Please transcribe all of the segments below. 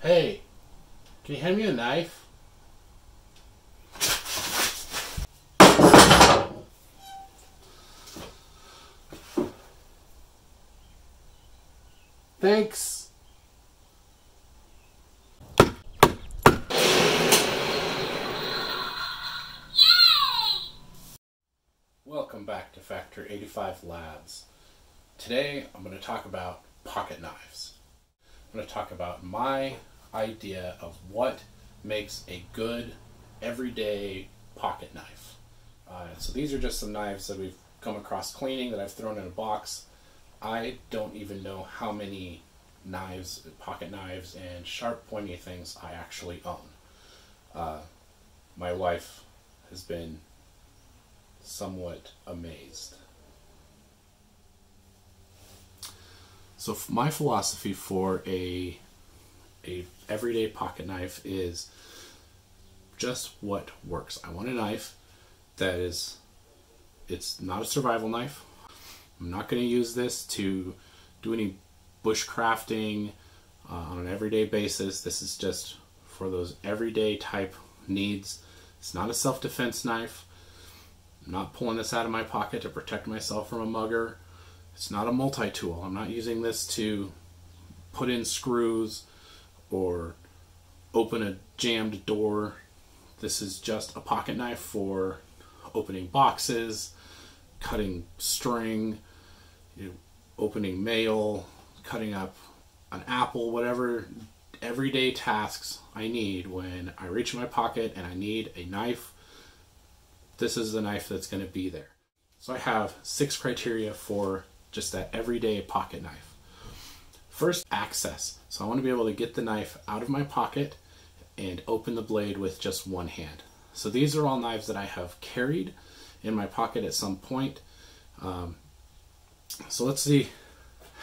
Hey, can you hand me a knife? Thanks. Welcome back to Factor 85 Labs. Today I'm going to talk about pocket knives. I'm going to talk about my idea of what makes a good everyday pocket knife. So these are just some knives that we've come across cleaning that I've thrown in a box. I don't even know how many knives, pocket knives, and sharp pointy things I actually own. My wife has been somewhat amazed. So my philosophy for a everyday pocket knife is just what works. I want a knife that it's not a survival knife. I'm not going to use this to do any bushcrafting on an everyday basis. This is just for those everyday type needs. It's not a self-defense knife. I'm not pulling this out of my pocket to protect myself from a mugger. It's not a multi-tool. I'm not using this to put in screws or open a jammed door. This is just a pocket knife for opening boxes, cutting string, opening mail, cutting up an apple, whatever everyday tasks I need when I reach in my pocket and I need a knife. This is the knife that's going to be there. So I have 6 criteria for just that everyday pocket knife. First, access. So I want to be able to get the knife out of my pocket and open the blade with just one hand. So these are all knives that I have carried in my pocket at some point. So let's see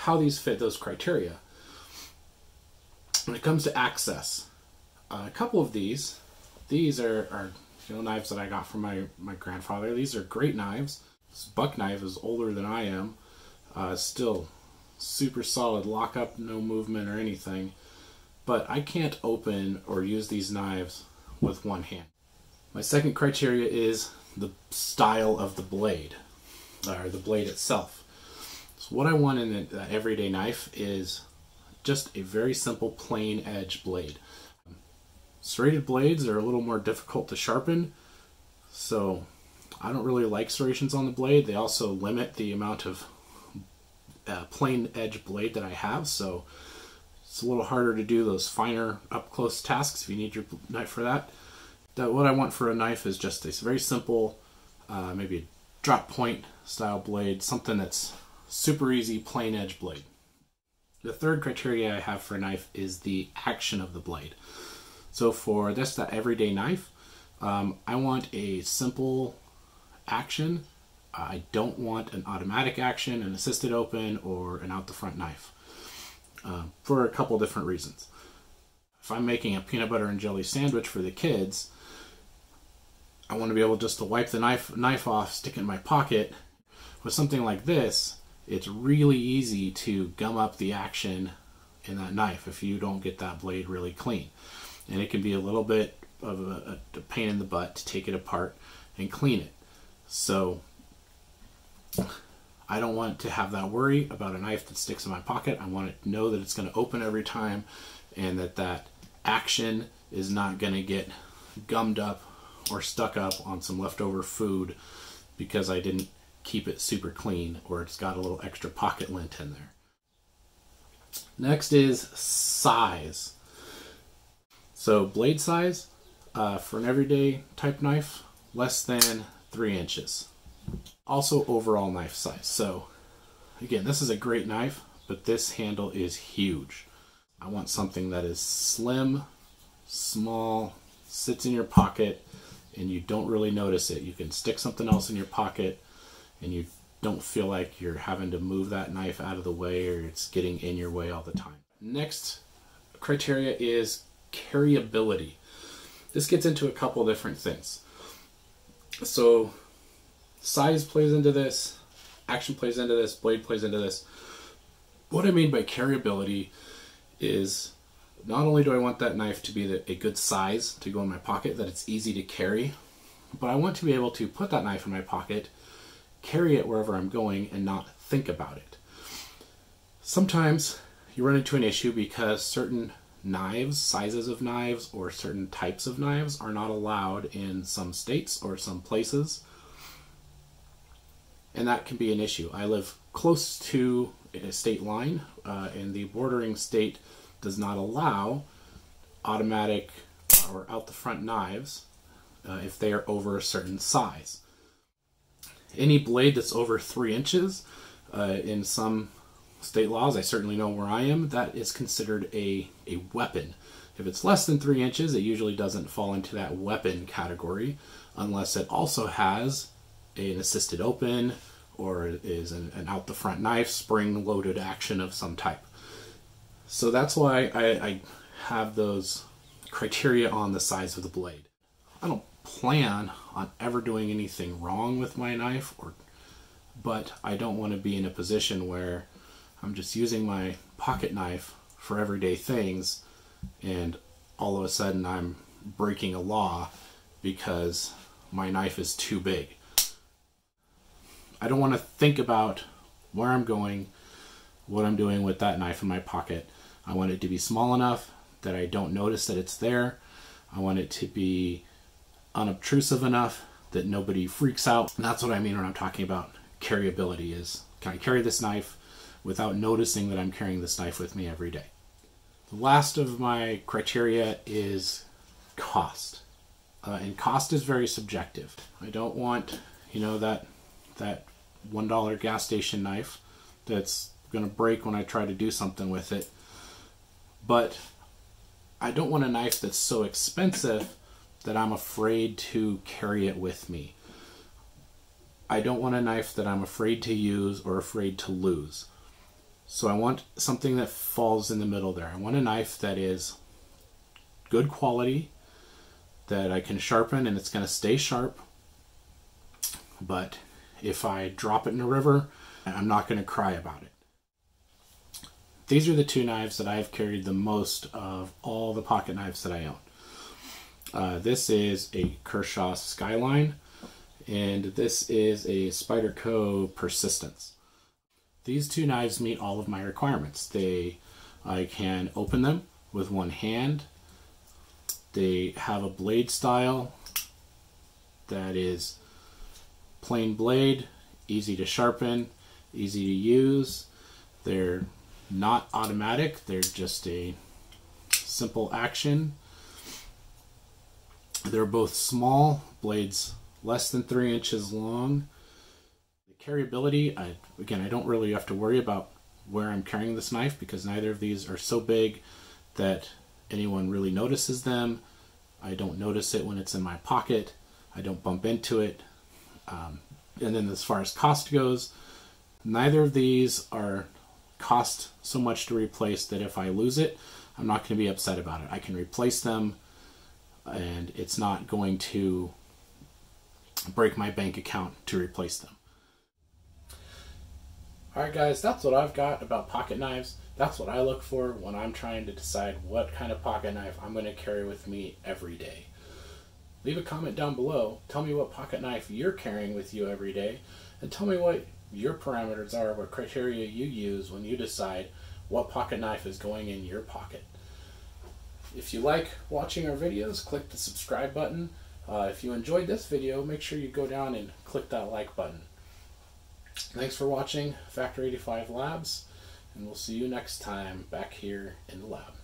how these fit those criteria. When it comes to access, a couple of these are knives that I got from my grandfather. These are great knives. This buck knife is older than I am. Still super solid, lock up, no movement or anything. But I can't open or use these knives with one hand. My second criteria is the style of the blade, or the blade itself. So what I want in an everyday knife is just a very simple plain edge blade. Serrated blades are a little more difficult to sharpen, so I don't really like serrations on the blade. They also limit the amount of plain edge blade that I have, so it's a little harder to do those finer up close tasks if you need your knife for that. What I want for a knife is just a very simple, maybe a drop point style blade, something that's super easy, plain edge blade. The third criteria I have for a knife is the action of the blade. So for that everyday knife, I want a simple action. I don't want an automatic action, an assisted open, or an out the front knife, for a couple different reasons. If I'm making a peanut butter and jelly sandwich for the kids, I want to be able just to wipe the knife off, stick it in my pocket. With something like this, it's really easy to gum up the action in that knife if you don't get that blade really clean. And it can be a little bit of a pain in the butt to take it apart and clean it. So I don't want to have that worry about a knife that sticks in my pocket. I want to know that it's going to open every time and that action is not going to get gummed up or stuck up on some leftover food because I didn't keep it super clean or it's got a little extra pocket lint in there. Next is size. So blade size for an everyday type knife, less than 3 inches. Also overall knife size. So again, this is a great knife, but this handle is huge. I want something that is slim, small, sits in your pocket, and you don't really notice it. You can stick something else in your pocket and you don't feel like you're having to move that knife out of the way or it's getting in your way all the time. Next criteria is carryability. This gets into a couple different things. So size plays into this, action plays into this, blade plays into this. What I mean by carryability is Not only do I want that knife to be a good size to go in my pocket, that it's easy to carry, but I want to be able to put that knife in my pocket, carry it wherever I'm going, and not think about it. Sometimes you run into an issue because certain knives, sizes of knives, or certain types of knives are not allowed in some states or some places. And that can be an issue. I live close to a state line, and the bordering state does not allow automatic or out the front knives if they are over a certain size. Any blade that's over 3 inches, in some state laws, I certainly know where I am, that is considered a weapon. If it's less than 3 inches, it usually doesn't fall into that weapon category unless it also has an assisted open or is an out the front knife, spring loaded action of some type. So that's why I have those criteria on the size of the blade. I don't plan on ever doing anything wrong with my knife, but I don't want to be in a position where I'm just using my pocket knife for everyday things and all of a sudden I'm breaking a law because my knife is too big. I don't want to think about where I'm going, what I'm doing with that knife in my pocket. I want it to be small enough that I don't notice that it's there. I want it to be unobtrusive enough that nobody freaks out. And that's what I mean when I'm talking about carryability, is can I carry this knife without noticing that I'm carrying this knife with me every day. The last of my criteria is cost. And cost is very subjective. I don't want, that $1 gas station knife that's going to break when I try to do something with it. But I don't want a knife that's so expensive that I'm afraid to carry it with me. I don't want a knife that I'm afraid to use or afraid to lose. So I want something that falls in the middle there. I want a knife that is good quality, that I can sharpen and it's going to stay sharp. But if I drop it in a river, I'm not going to cry about it. These are the two knives that I've carried the most of all the pocket knives that I own. This is a Kershaw Skyline, and this is a Spyderco Persistence. These two knives meet all of my requirements. I can open them with one hand. They have a blade style that is plain blade, easy to sharpen, easy to use. They're not automatic, they're just a simple action. They're both small, blades less than 3 inches long. The carryability, again, I don't really have to worry about where I'm carrying this knife because neither of these are so big that anyone really notices them. I don't notice it when it's in my pocket. I don't bump into it. And then as far as cost goes, neither of these cost so much to replace that if I lose it, I'm not going to be upset about it. I can replace them and it's not going to break my bank account to replace them. Alright guys, that's what I've got about pocket knives. That's what I look for when I'm trying to decide what kind of pocket knife I'm going to carry with me every day. Leave a comment down below. Tell me what pocket knife you're carrying with you every day, and tell me what your parameters are, what criteria you use when you decide what pocket knife is going in your pocket. If you like watching our videos, click the subscribe button. If you enjoyed this video, make sure you go down and click that like button. Thanks for watching Factor 85 Labs, and we'll see you next time back here in the lab.